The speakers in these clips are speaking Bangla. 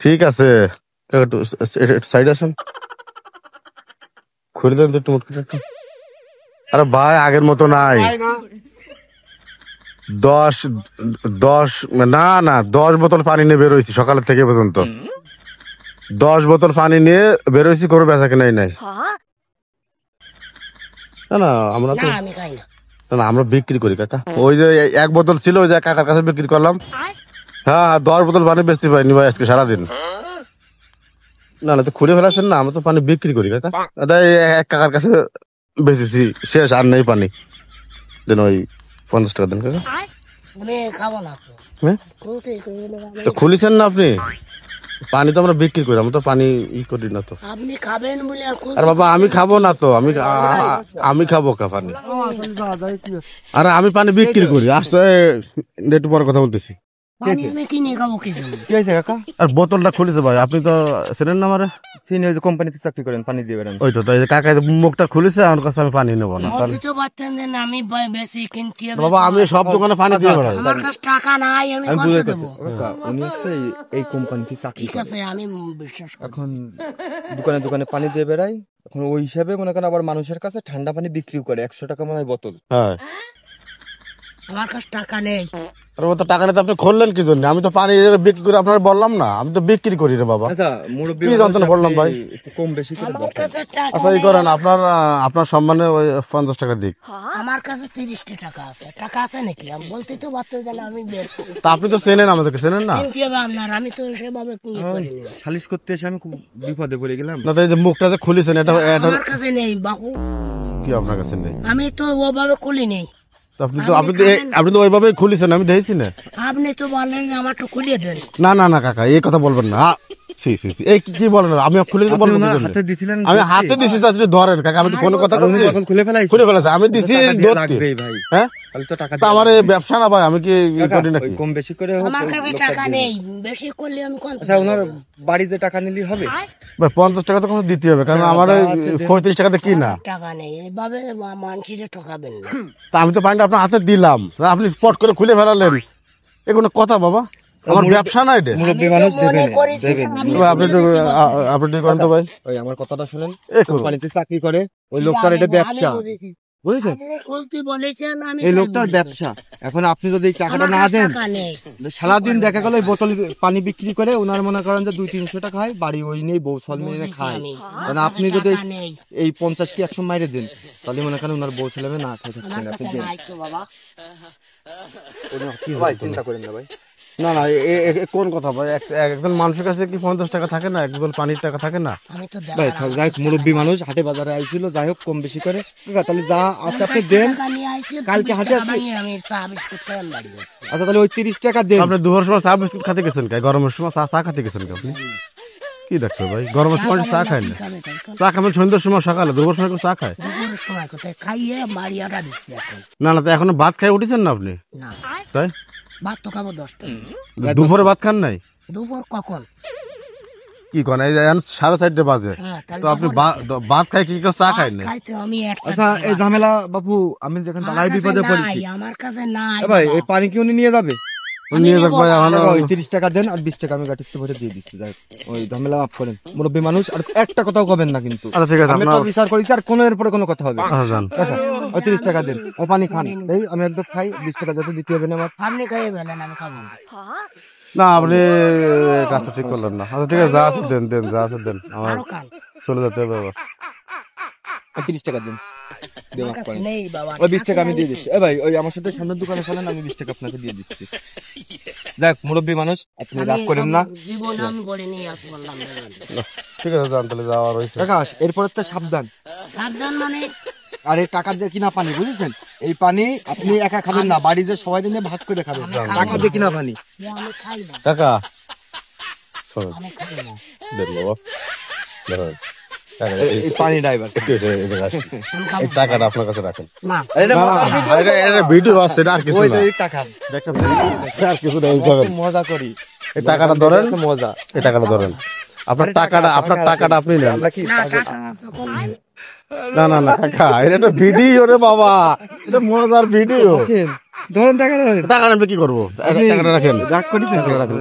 ঠিক আছে, একটু সাইড আসেন, খুলে দেন তো একটু মুটকিটা একটু। আরে ভাই আগের মতো নাই। 10 10 না না 10 বোতল পানি নিয়ে বেরোইছি সকালের থেকে পর্যন্ত। 10 বোতল পানি নিয়ে বেরোইছি, কোনো বেচা কেনাই নাই। না না আমরা তো না না আমরা বিক্রি করি কাকা। ওই যে 1 বোতল ছিল, ওই যে কাকার কাছে বিক্রি করলাম। হ্যাঁ 10 বোতল পানি বেচতে পারিনি ভাই আজকে সারাদিন। না না তো খুলে ফেলাছেন না, আমরা তো পানি বিক্রি করি কাকা। তাই এক কাকার কাছে বেচেছি, শেষ আর নেই পানি। দেন ওই 50 টাকা দেন কাকা। তো খুলিছেন না আপনি? পানি তো আমরা বিক্রি করি, আমরা তো পানি করি না তো। আপনি খাবেন বলে আর বাবা আমি খাবো না তো, আমি খাবো কা পানি? আরে আমি পানি বিক্রি করি। আসছে একটু পরে কথা বলতেছি। আর বোতলটা খুলেছে ভাই, আপনি তো চেনেন না আমারে? চিনি, ওই যে কোম্পানিতে চাকরি করেন, পানি দিয়ে বেড়ান। ওই তো তাই কাকা মুখটা খুলেছে, আমার কাছে আমি পানি নেবো না। বাবা আমি সব দোকানে পানি দিয়ে বেড়াই। আমার কাছে টাকা নাই, আমি কথা দেবো। উনি হচ্ছে এই কোম্পানিতে চাকরি ঠিক আছে, আমি বিশ্বাস করি। এখন দোকানে দোকানে পানি দিয়ে বেড়াই। এখন ওই হিসাবে মনে করেন আবার মানুষের কাছে ঠান্ডা পানি বিক্রি করে 100 টাকা মনে হয় বোতল। হ্যাঁ আমার কাছে টাকা নেই। আর ও তো টাকা নিতে আপনি খুললেন কি জন্য? আমি তো পানি বিক্রি করে আপনার বললাম না, আমি তো বিক্রি করি রে বাবা। আচ্ছা মুরব্বি কি জানতেন বললাম ভাই, একটু কম বেশি করে আমার কাছে টাকা আচ্ছা এই করেন আপনার সম্মানে ওই 50 টাকা দিক। আমার কাছে 30টা টাকা আছে। টাকা আছে নাকি? আমি বলতে তো পারতেন যে আমি বের করি। তা আপনি তো চেনেন আমাদেরকে, চেনেন না? কি হবে আপনার? আমি তো সেভাবে সালিশ করতে এসে আমি খুব বিপদে পড়ে গেলাম। না এই যে মুখটা যে খুলেছেন এটা আমার কাছে নেই বাবু। কি আপনার কাছে নেই? আমি তো ওভাবে খুলি নেই। আপনি তো ওইভাবে খুলেছেন, আমি দেখছি না। আপনি তো বললেন যে আমার তো খুলিয়ে দেন। না না না কাকা এই কথা বলবেন না। এই কি বলেন? আমি খুলে দিতে বলবো? হাতে দিছিলেন, আমি হাতে দিছি, আপনি ধরেন কাকা। আমি তো কোনো কথা খুলে ফেলাই, খুলে ফেলেছি আমি দিছি। ভাই হ্যাঁ তাহলে তো টাকা আমার ব্যবসা না ভাই, আমি কি করি নাকি? কম বেশি করে আমার কাছে টাকা নেই, বেশি করলে আমি কোন? আচ্ছা ওনার বাড়ি যে টাকা নিলি হবে ভাই 50 টাকা তো কোনো দিতে হবে, কারণ আমার 35 টাকাতে কি না টাকা নেই। এইভাবে মানুষের ঠকাবেন না। তা আমি তো পানিটা আপনার হাতে দিলাম, আপনি স্পট করে খুলে ফেলালেন। এ কোনো কথা বাবা? আমার ব্যবসা না এটা। মুরব্বি মানুষ দেবেন আপনি করেন তো ভাই। ওই আমার কথাটা শুনেন, কোম্পানিতে চাকরি করে ওই লোকটার এটা ব্যবসা, বুঝেছেন? এই লোকটার ব্যবসা। এখন আপনি যদি এই টাকাটা না দেন, সারাদিন দেখা গেল ওই বোতল পানি বিক্রি করে ওনার মনে করেন যে 200-300 টাকা হয়, বাড়ি ওই নেই, বউ সল মেয়ে খায়। কারণ আপনি যদি এই 50 কি 100 মাইরে দেন, তাহলে মনে করেন ওনার বউ ছেলে না খেয়ে থাকছেন। চিন্তা করেন না ভাই। না না কোন কথা ভাই? একজন মানুষের কাছে কি 50 টাকা থাকে না? একজন পানির টাকা থাকে না ভাই? যাই হোক মুরব্বী মানুষ হাটে বাজারে আইছিল, যাই হোক কম বেশি করে। তাহলে যা আছে আপনি দেন, কালকে হাটে আচ্ছা তাহলে ওই 30 টাকা দেন। আপনি দুপুরের সময় চা বিস্কুট খেতে গেছেন কে? গরমের সময় চা খেতে গেছেন কে আপনি? কি দেখতে ভাই, গরমের সময় চা খায় না? চা খাবেন সন্ধ্যার সময়, সকালে, দুপুরের সময় চা খায় না? না তো এখনো ভাত খাই উঠেছেন না আপনি? তাই ভাত তো খাবো 10টা। দুপুরে ভাত খান নাই? দুপুর কখন? কি কোন এই 4:30 বাজে, তো আপনি ভাত খাই কি চা খাই না? আচ্ছা এই ঝামেলা বাবু, আমি যখন বালাই বিপদে পড়েছি, আমার কাছে নাই ভাই এই পানি কি উনি নিয়ে যাবে? নিয়ে যাক ভাই। ওই 30 টাকা দেন আর 20 টাকা আমি গাড়িতে ভরে দিয়ে দিচ্ছি। যাই ওই ঝামেলা মাফ করেন মুরব্বী মানুষ, আর একটা কথাও কবেন না কিন্তু। আচ্ছা ঠিক আছে, আমি তো বিচার করেছি, আর কোনো এরপরে কোনো কথা হবে। ওই 30 টাকা দেন, ওই পানি খান। এই আমি একদম খাই, 20 টাকা যাতে দিতে হবে না আমার। আপনি খাইয়ে ফেলেন, আমি খাবো না। আপনি কাজটা ঠিক করলেন না। আচ্ছা ঠিক আছে, যা আছে দেন, যা আছে দেন, আমার চলে যেতে হবে আবার। 30 টাকা দিন, 20 টাকা আমি দিয়ে দিচ্ছি। ভাই ওই আমার সাথে সামনের দোকানে চলেন, আমি 20 টাকা আপনাকে দিয়ে দিচ্ছি। দেখ মুরব্বী মানুষ, আপনি রাগ করেন না। ঠিক আছে যান তাহলে, যাওয়া রয়েছে। এরপরে তো সাবধান। সাবধান মানে? আর এই টাকা দিয়ে কিনা পানি, বুঝেছেন? এই পানি আপনি একা খাবেন না, বাড়ি যে সবাই দিনে ভাগ করে খাবেন। টাকা দিয়ে কিনা পানি। টাকা এই পানি ড্রাইভার এই টাকাটা আপনার কাছে রাখেন। ভিডিও আছে আর কিছু না, আর কিছু মজা করি। এই টাকাটা ধরেন, মজা। এই টাকাটা ধরেন, আপনার টাকাটা আপনি নেন। না না না কাকা, এটা একটা ভিডিও রে বাবা, এটা মজার ভিডিও। ধরুন টাকাটা ধরেন। টাকা আমি কি করবো? টাকাটা রাখেন, রাগ করিস না, টাকা রাখেন,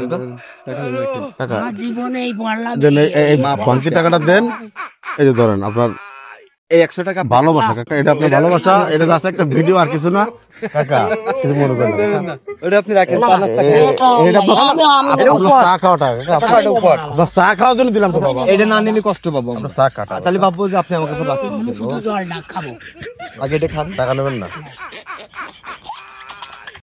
টাকাটা রাখেন। টাকা আমার জীবনে এই বললাম দেন, এই বাকি টাকাটা দেন। এই যে ধরেন আপনার এই 100 টাকা ভালোবাসা কাকা, এটা আপনার ভালোবাসা, এটা জাস্ট একটা ভিডিও আর কিছু না কাকা, কিছু মনে করেন না। ওটা আপনি রাখেন, 50 টাকা। এটা আপনার চা খাওয়া টাকা কাকা, টাকাটা উপহার। আপনার চা খাওয়ার জন্য দিলাম তো বাবা, এটা না নিলে কষ্ট পাবো আমরা। চা কাটা তাহলে ভাববো যে আপনি আমাকে উপর রাখেন। শুধু জলটা খাবো। আগে এটা খান। টাকা নেবেন না।